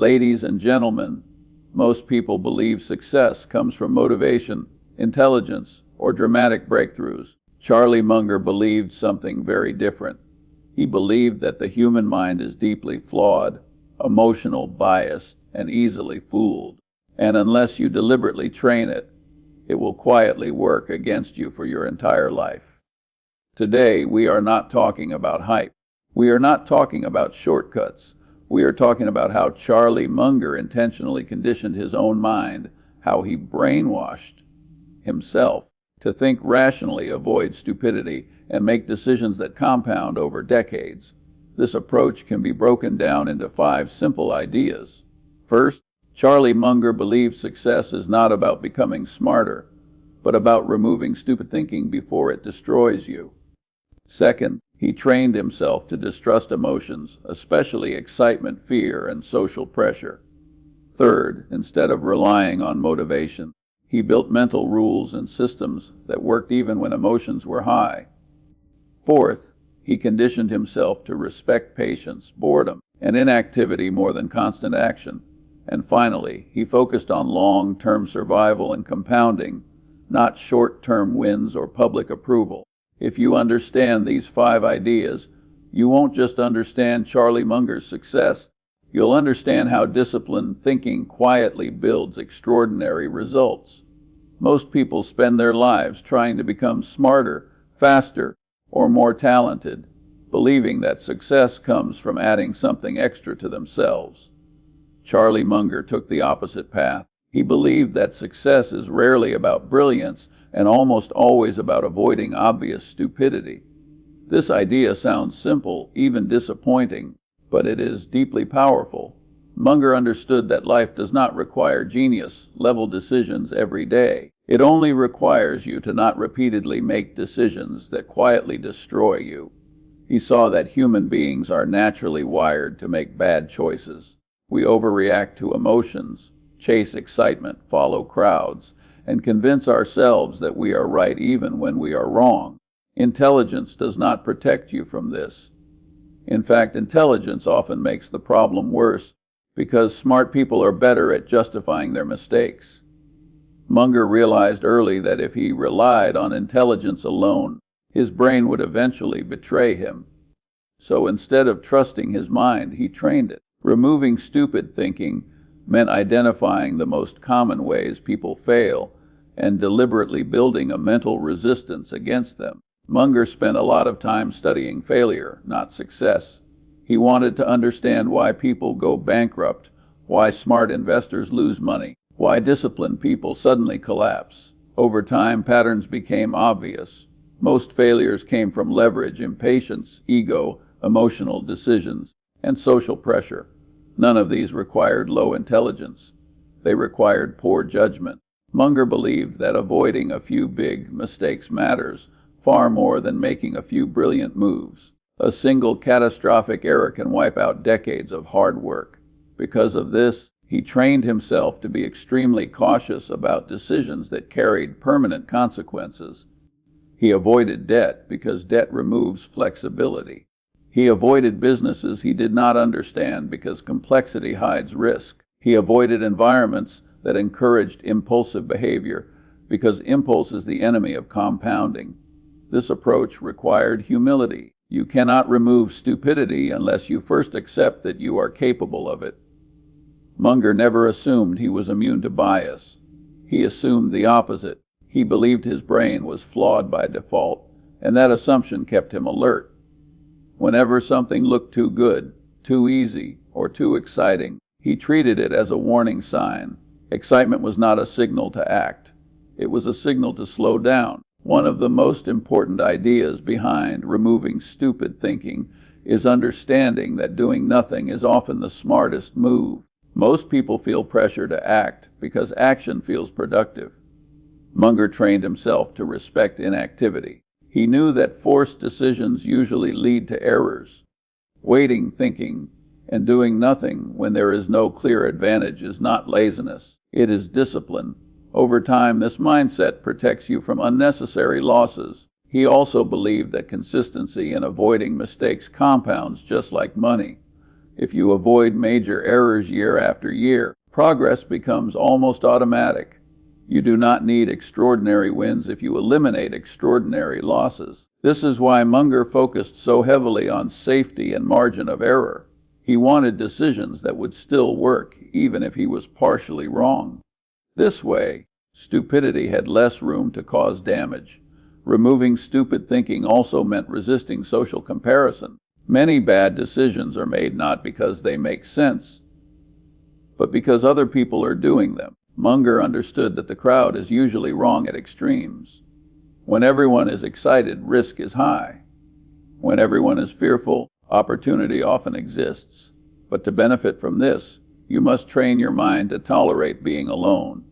Ladies and gentlemen, most people believe success comes from motivation, intelligence, or dramatic breakthroughs. Charlie Munger believed something very different. He believed that the human mind is deeply flawed, emotional, biased, and easily fooled. And unless you deliberately train it, it will quietly work against you for your entire life. Today, we are not talking about hype. We are not talking about shortcuts. We are talking about how Charlie Munger intentionally conditioned his own mind, how he brainwashed himself to think rationally, avoid stupidity, and make decisions that compound over decades. This approach can be broken down into 5 simple ideas. First, Charlie Munger believed success is not about becoming smarter, but about removing stupid thinking before it destroys you. Second, he trained himself to distrust emotions, especially excitement, fear, and social pressure. Third, instead of relying on motivation, he built mental rules and systems that worked even when emotions were high. Fourth, he conditioned himself to respect patience, boredom, and inactivity more than constant action. And finally, he focused on long-term survival and compounding, not short-term wins or public approval. If you understand these 5 ideas, you won't just understand Charlie Munger's success, you'll understand how disciplined thinking quietly builds extraordinary results. Most people spend their lives trying to become smarter, faster, or more talented, believing that success comes from adding something extra to themselves. Charlie Munger took the opposite path. He believed that success is rarely about brilliance and almost always about avoiding obvious stupidity. This idea sounds simple, even disappointing, but it is deeply powerful. Munger understood that life does not require genius-level decisions every day. It only requires you to not repeatedly make decisions that quietly destroy you. He saw that human beings are naturally wired to make bad choices. We overreact to emotions, chase excitement, follow crowds, and convince ourselves that we are right even when we are wrong. Intelligence does not protect you from this. In fact, intelligence often makes the problem worse because smart people are better at justifying their mistakes. Munger realized early that if he relied on intelligence alone, his brain would eventually betray him. So instead of trusting his mind, he trained it. Removing stupid thinking meant identifying the most common ways people fail and deliberately building a mental resistance against them. Munger spent a lot of time studying failure, not success. He wanted to understand why people go bankrupt, why smart investors lose money, why disciplined people suddenly collapse. Over time, patterns became obvious. Most failures came from leverage, impatience, ego, emotional decisions, and social pressure. None of these required low intelligence. They required poor judgment. Munger believed that avoiding a few big mistakes matters far more than making a few brilliant moves. A single catastrophic error can wipe out decades of hard work. Because of this, he trained himself to be extremely cautious about decisions that carried permanent consequences. He avoided debt because debt removes flexibility. He avoided businesses he did not understand because complexity hides risk. He avoided environments that encouraged impulsive behavior because impulse is the enemy of compounding. This approach required humility. You cannot remove stupidity unless you first accept that you are capable of it. Munger never assumed he was immune to bias. He assumed the opposite. He believed his brain was flawed by default, and that assumption kept him alert. Whenever something looked too good, too easy, or too exciting, he treated it as a warning sign. Excitement was not a signal to act. It was a signal to slow down. One of the most important ideas behind removing stupid thinking is understanding that doing nothing is often the smartest move. Most people feel pressure to act because action feels productive. Munger trained himself to respect inactivity. He knew that forced decisions usually lead to errors. Waiting, thinking, and doing nothing when there is no clear advantage is not laziness. It is discipline. Over time, this mindset protects you from unnecessary losses. He also believed that consistency in avoiding mistakes compounds just like money. If you avoid major errors year after year, progress becomes almost automatic. You do not need extraordinary wins if you eliminate extraordinary losses. This is why Munger focused so heavily on safety and margin of error. He wanted decisions that would still work, even if he was partially wrong. This way, stupidity had less room to cause damage. Removing stupid thinking also meant resisting social comparison. Many bad decisions are made not because they make sense, but because other people are doing them. Munger understood that the crowd is usually wrong at extremes. When everyone is excited, risk is high. When everyone is fearful, opportunity often exists. But to benefit from this, you must train your mind to tolerate being alone.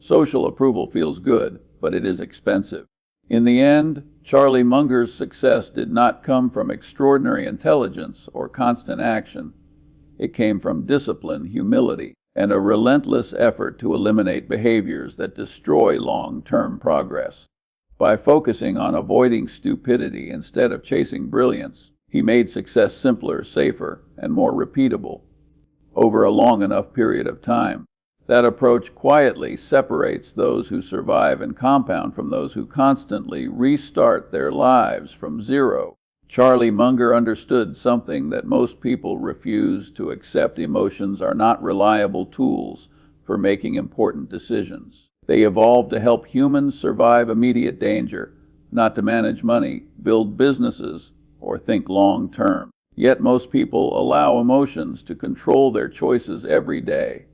Social approval feels good, but it is expensive. In the end, Charlie Munger's success did not come from extraordinary intelligence or constant action. It came from discipline, humility, and a relentless effort to eliminate behaviors that destroy long-term progress. By focusing on avoiding stupidity instead of chasing brilliance, he made success simpler, safer, and more repeatable over a long enough period of time. That approach quietly separates those who survive and compound from those who constantly restart their lives from zero. Charlie Munger understood something that most people refuse to accept: emotions are not reliable tools for making important decisions. They evolved to help humans survive immediate danger, not to manage money, build businesses, or think long term. Yet most people allow emotions to control their choices every day.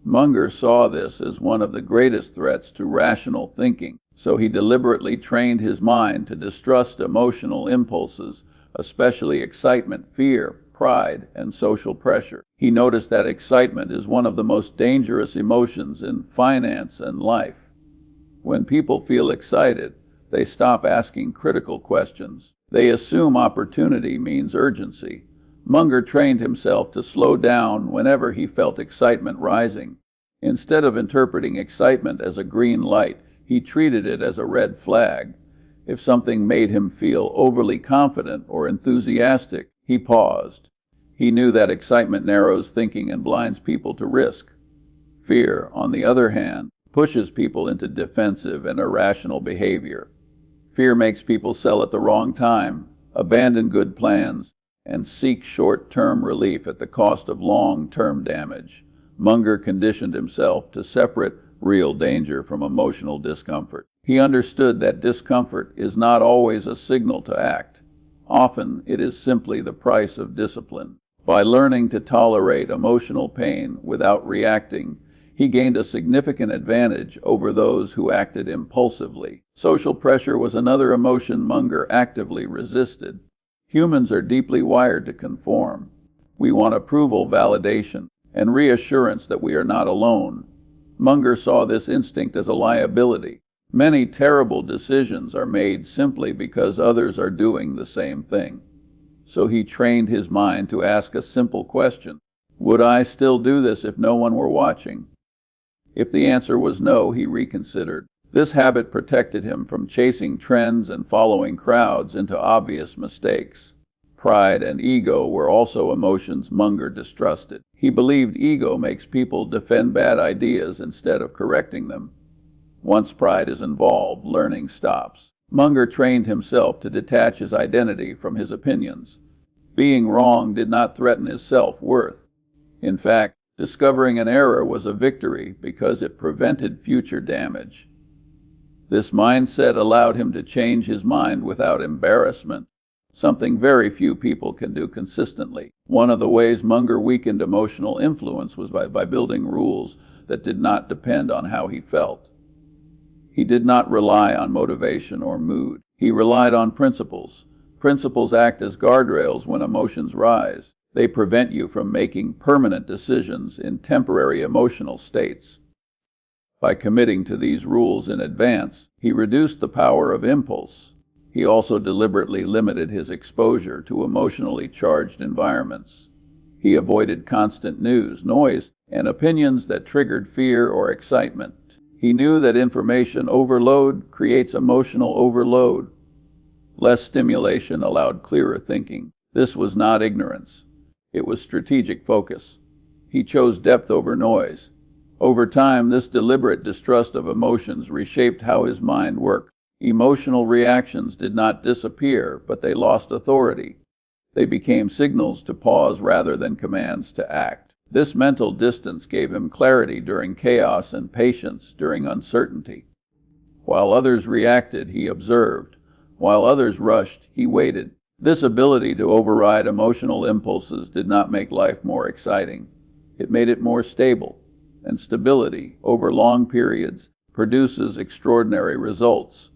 Munger saw this as one of the greatest threats to rational thinking, so he deliberately trained his mind to distrust emotional impulses, especially excitement, fear, pride, and social pressure. He noticed that excitement is one of the most dangerous emotions in finance and life. When people feel excited, they stop asking critical questions. They assume opportunity means urgency. Munger trained himself to slow down whenever he felt excitement rising. Instead of interpreting excitement as a green light, he treated it as a red flag. If something made him feel overly confident or enthusiastic, he paused. He knew that excitement narrows thinking and blinds people to risk. Fear, on the other hand, pushes people into defensive and irrational behavior. Fear makes people sell at the wrong time, abandon good plans, and seek short-term relief at the cost of long-term damage. Munger conditioned himself to separate real danger from emotional discomfort. He understood that discomfort is not always a signal to act. Often, it is simply the price of discipline. By learning to tolerate emotional pain without reacting, he gained a significant advantage over those who acted impulsively. Social pressure was another emotion Munger actively resisted. Humans are deeply wired to conform. We want approval, validation, and reassurance that we are not alone. Munger saw this instinct as a liability. Many terrible decisions are made simply because others are doing the same thing. So he trained his mind to ask a simple question: would I still do this if no one were watching? If the answer was no, he reconsidered. This habit protected him from chasing trends and following crowds into obvious mistakes. Pride and ego were also emotions Munger distrusted. He believed ego makes people defend bad ideas instead of correcting them. Once pride is involved, learning stops. Munger trained himself to detach his identity from his opinions. Being wrong did not threaten his self-worth. In fact, discovering an error was a victory because it prevented future damage. This mindset allowed him to change his mind without embarrassment, something very few people can do consistently. One of the ways Munger weakened emotional influence was by building rules that did not depend on how he felt. He did not rely on motivation or mood. He relied on principles. Principles act as guardrails when emotions rise. They prevent you from making permanent decisions in temporary emotional states. By committing to these rules in advance, he reduced the power of impulse. He also deliberately limited his exposure to emotionally charged environments. He avoided constant news, noise, and opinions that triggered fear or excitement. He knew that information overload creates emotional overload. Less stimulation allowed clearer thinking. This was not ignorance. It was strategic focus. He chose depth over noise. Over time, this deliberate distrust of emotions reshaped how his mind worked. Emotional reactions did not disappear, but they lost authority. They became signals to pause rather than commands to act. This mental distance gave him clarity during chaos and patience during uncertainty. While others reacted, he observed. While others rushed, he waited. This ability to override emotional impulses did not make life more exciting. It made it more stable, and stability, over long periods, produces extraordinary results.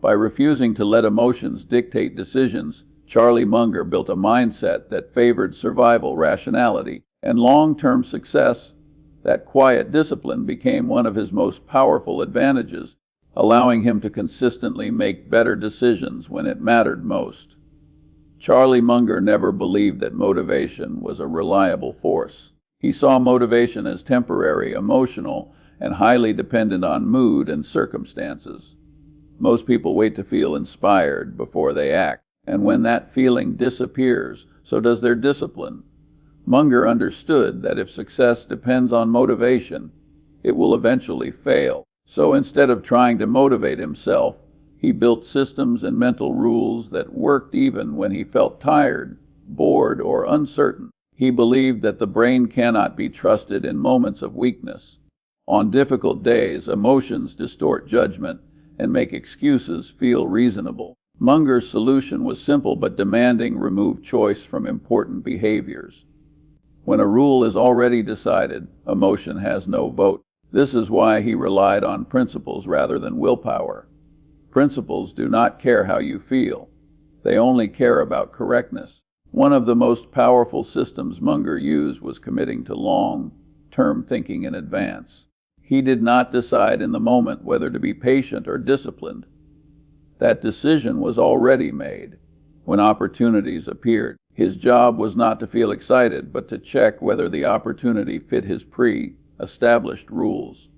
By refusing to let emotions dictate decisions, Charlie Munger built a mindset that favored survival rationality and long-term success. That quiet discipline became one of his most powerful advantages, allowing him to consistently make better decisions when it mattered most. Charlie Munger never believed that motivation was a reliable force. He saw motivation as temporary, emotional, and highly dependent on mood and circumstances. Most people wait to feel inspired before they act, and when that feeling disappears, so does their discipline. Munger understood that if success depends on motivation, it will eventually fail. So instead of trying to motivate himself, he built systems and mental rules that worked even when he felt tired, bored, or uncertain. He believed that the brain cannot be trusted in moments of weakness. On difficult days, emotions distort judgment and make excuses feel reasonable. Munger's solution was simple but demanding: remove choice from important behaviors. When a rule is already decided, emotion has no vote. This is why he relied on principles rather than willpower. Principles do not care how you feel. They only care about correctness. One of the most powerful systems Munger used was committing to long-term thinking in advance. He did not decide in the moment whether to be patient or disciplined. That decision was already made. When opportunities appeared, his job was not to feel excited, but to check whether the opportunity fit his pre-established rules.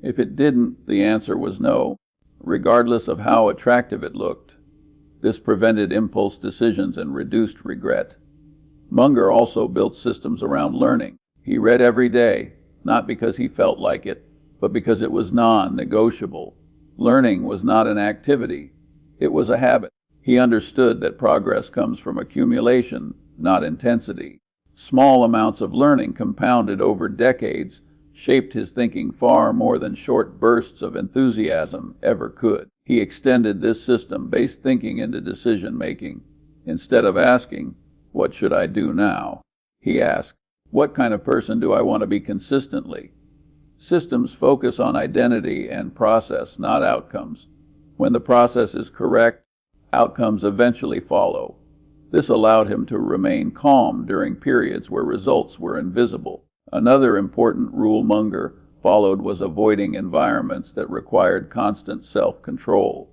If it didn't, the answer was no, regardless of how attractive it looked. This prevented impulse decisions and reduced regret. Munger also built systems around learning. He read every day, not because he felt like it, but because it was non-negotiable. Learning was not an activity, it was a habit. He understood that progress comes from accumulation, not intensity. Small amounts of learning compounded over decades shaped his thinking far more than short bursts of enthusiasm ever could. He extended this system-based thinking into decision-making. Instead of asking, "What should I do now?" he asked, "What kind of person do I want to be consistently?" Systems focus on identity and process, not outcomes. When the process is correct, outcomes eventually follow. This allowed him to remain calm during periods where results were invisible. Another important rule Munger followed was avoiding environments that required constant self-control.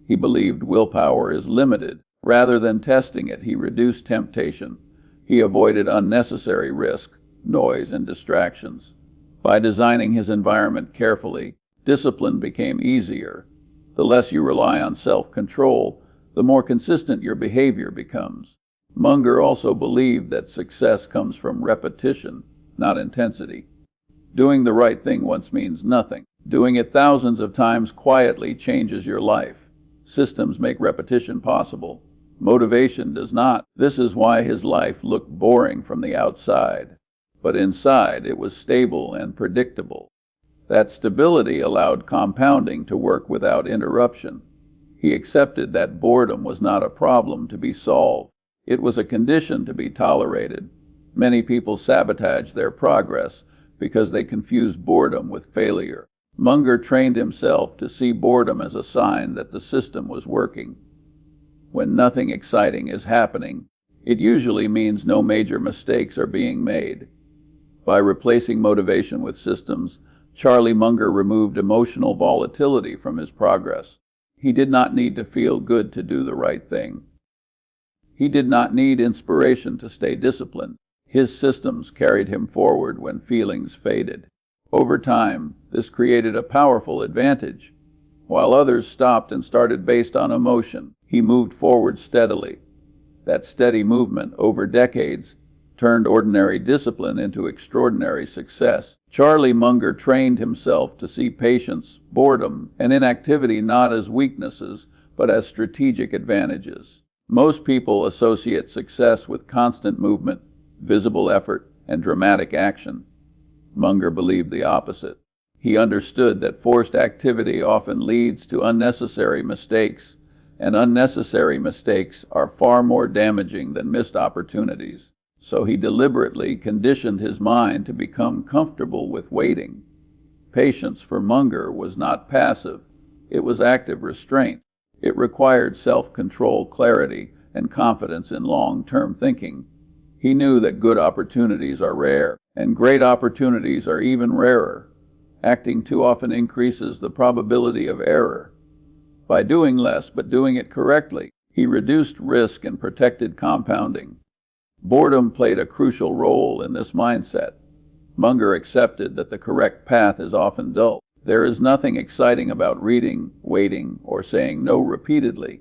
He believed willpower is limited. Rather than testing it, he reduced temptation. He avoided unnecessary risk, noise, and distractions. By designing his environment carefully, discipline became easier. The less you rely on self-control, the more consistent your behavior becomes. Munger also believed that success comes from repetition, not intensity. Doing the right thing once means nothing. Doing it thousands of times quietly changes your life. Systems make repetition possible. Motivation does not. This is why his life looked boring from the outside. But inside, it was stable and predictable. That stability allowed compounding to work without interruption. He accepted that boredom was not a problem to be solved. It was a condition to be tolerated. Many people sabotage their progress because they confuse boredom with failure. Munger trained himself to see boredom as a sign that the system was working. When nothing exciting is happening, it usually means no major mistakes are being made. By replacing motivation with systems, Charlie Munger removed emotional volatility from his progress. He did not need to feel good to do the right thing. He did not need inspiration to stay disciplined. His systems carried him forward when feelings faded. Over time, this created a powerful advantage. While others stopped and started based on emotion, he moved forward steadily. That steady movement over decades turned ordinary discipline into extraordinary success. Charlie Munger trained himself to see patience, boredom, and inactivity not as weaknesses, but as strategic advantages. Most people associate success with constant movement, visible effort, and dramatic action. Munger believed the opposite. He understood that forced activity often leads to unnecessary mistakes, and unnecessary mistakes are far more damaging than missed opportunities. So he deliberately conditioned his mind to become comfortable with waiting. Patience for Munger was not passive, it was active restraint. It required self-control, clarity, and confidence in long-term thinking. He knew that good opportunities are rare, and great opportunities are even rarer. Acting too often increases the probability of error. By doing less but doing it correctly, he reduced risk and protected compounding. Boredom played a crucial role in this mindset. Munger accepted that the correct path is often dull. There is nothing exciting about reading, waiting, or saying no repeatedly.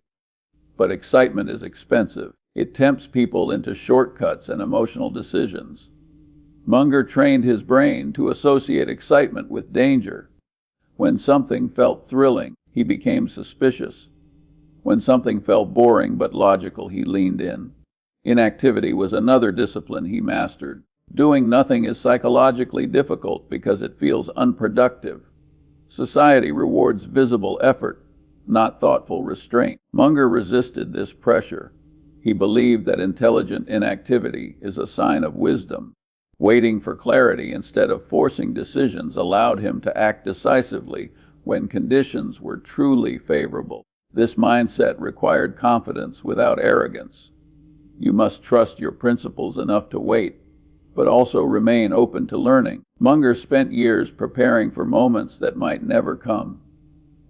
But excitement is expensive. It tempts people into shortcuts and emotional decisions. Munger trained his brain to associate excitement with danger. When something felt thrilling, he became suspicious. When something felt boring but logical, he leaned in. Inactivity was another discipline he mastered. Doing nothing is psychologically difficult because it feels unproductive. Society rewards visible effort, not thoughtful restraint. Munger resisted this pressure. He believed that intelligent inactivity is a sign of wisdom. Waiting for clarity instead of forcing decisions allowed him to act decisively when conditions were truly favorable. This mindset required confidence without arrogance. You must trust your principles enough to wait, but also remain open to learning. Munger spent years preparing for moments that might never come,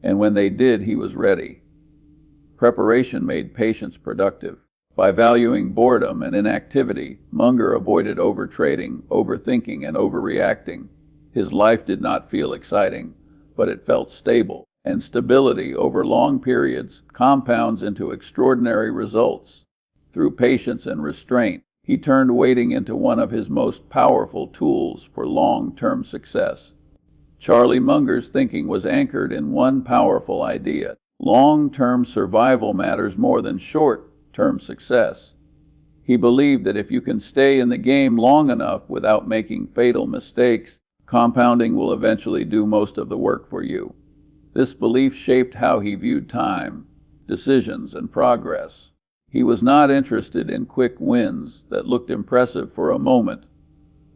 and when they did, he was ready. Preparation made patience productive. By valuing boredom and inactivity, Munger avoided overtrading, overthinking, and overreacting. His life did not feel exciting, but it felt stable, and stability over long periods compounds into extraordinary results. Through patience and restraint, he turned waiting into one of his most powerful tools for long-term success. Charlie Munger's thinking was anchored in one powerful idea: long-term survival matters more than short-term success. He believed that if you can stay in the game long enough without making fatal mistakes, compounding will eventually do most of the work for you. This belief shaped how he viewed time, decisions, and progress. He was not interested in quick wins that looked impressive for a moment,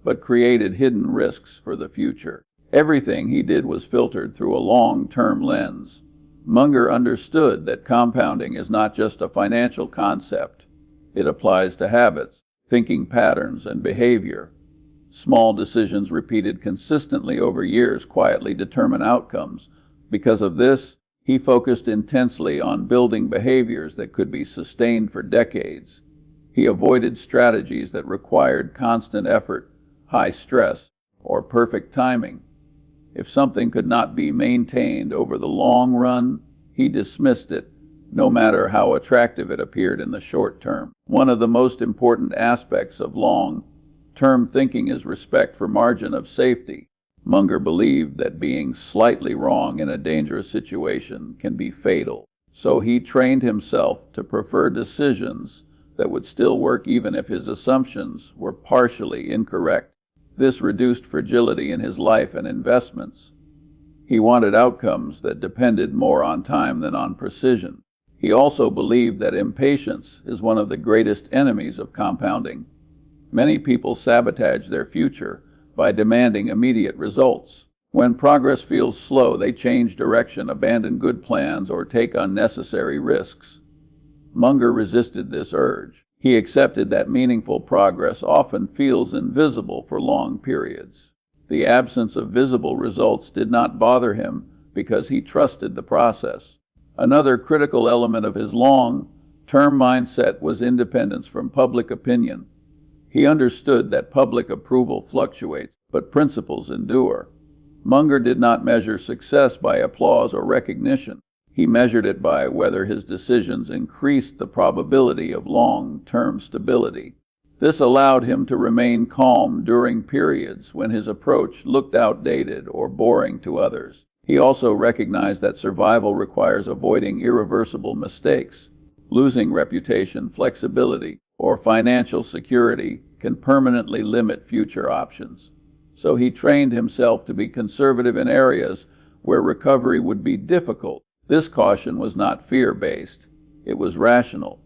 but created hidden risks for the future. Everything he did was filtered through a long-term lens. Munger understood that compounding is not just a financial concept. It applies to habits, thinking patterns, and behavior. Small decisions repeated consistently over years quietly determine outcomes. Because of this, he focused intensely on building behaviors that could be sustained for decades. He avoided strategies that required constant effort, high stress, or perfect timing. If something could not be maintained over the long run, he dismissed it, no matter how attractive it appeared in the short term. One of the most important aspects of long-term thinking is respect for margin of safety. Munger believed that being slightly wrong in a dangerous situation can be fatal, so he trained himself to prefer decisions that would still work even if his assumptions were partially incorrect. This reduced fragility in his life and investments. He wanted outcomes that depended more on time than on precision. He also believed that impatience is one of the greatest enemies of compounding. Many people sabotage their future by demanding immediate results. When progress feels slow, they change direction, abandon good plans, or take unnecessary risks. Munger resisted this urge. He accepted that meaningful progress often feels invisible for long periods. The absence of visible results did not bother him because he trusted the process. Another critical element of his long-term mindset was independence from public opinion. He understood that public approval fluctuates, but principles endure. Munger did not measure success by applause or recognition. He measured it by whether his decisions increased the probability of long-term stability. This allowed him to remain calm during periods when his approach looked outdated or boring to others. He also recognized that survival requires avoiding irreversible mistakes. Losing reputation, flexibility, or financial security can permanently limit future options. So he trained himself to be conservative in areas where recovery would be difficult. This caution was not fear-based. It was rational.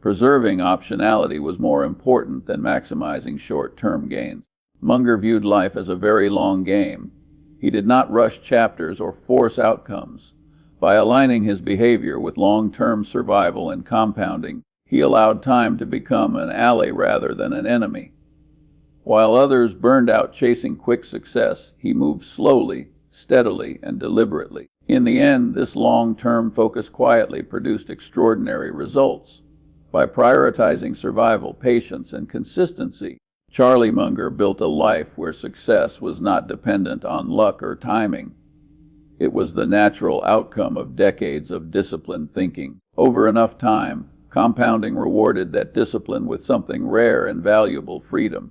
Preserving optionality was more important than maximizing short-term gains. Munger viewed life as a very long game. He did not rush chapters or force outcomes. By aligning his behavior with long-term survival and compounding, he allowed time to become an ally rather than an enemy. While others burned out chasing quick success, he moved slowly, steadily, and deliberately. In the end, this long-term focus quietly produced extraordinary results. By prioritizing survival, patience, and consistency, Charlie Munger built a life where success was not dependent on luck or timing. It was the natural outcome of decades of disciplined thinking. Over enough time, compounding rewarded that discipline with something rare and valuable: freedom.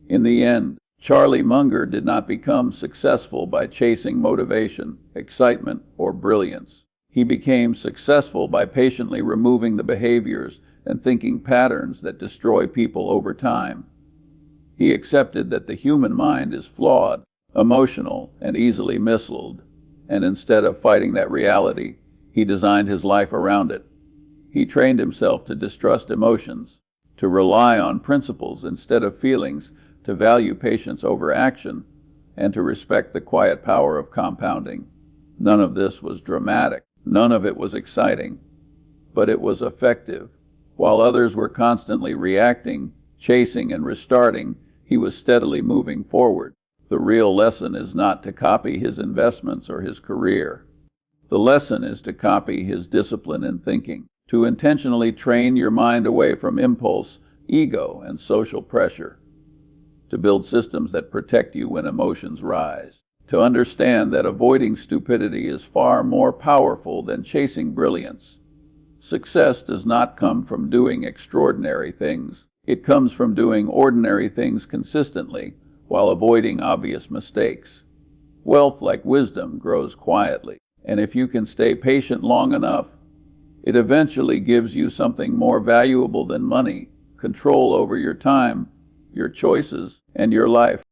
In the end, Charlie Munger did not become successful by chasing motivation, excitement, or brilliance. He became successful by patiently removing the behaviors and thinking patterns that destroy people over time. He accepted that the human mind is flawed, emotional, and easily misled, and instead of fighting that reality, he designed his life around it. He trained himself to distrust emotions, to rely on principles instead of feelings, to value patience over action, and to respect the quiet power of compounding. None of this was dramatic. None of it was exciting. But it was effective. While others were constantly reacting, chasing, and restarting, he was steadily moving forward. The real lesson is not to copy his investments or his career. The lesson is to copy his discipline in thinking, to intentionally train your mind away from impulse, ego, and social pressure, to build systems that protect you when emotions rise, to understand that avoiding stupidity is far more powerful than chasing brilliance. Success does not come from doing extraordinary things. It comes from doing ordinary things consistently while avoiding obvious mistakes. Wealth, like wisdom, grows quietly, and if you can stay patient long enough, it eventually gives you something more valuable than money: control over your time, your choices, and your life.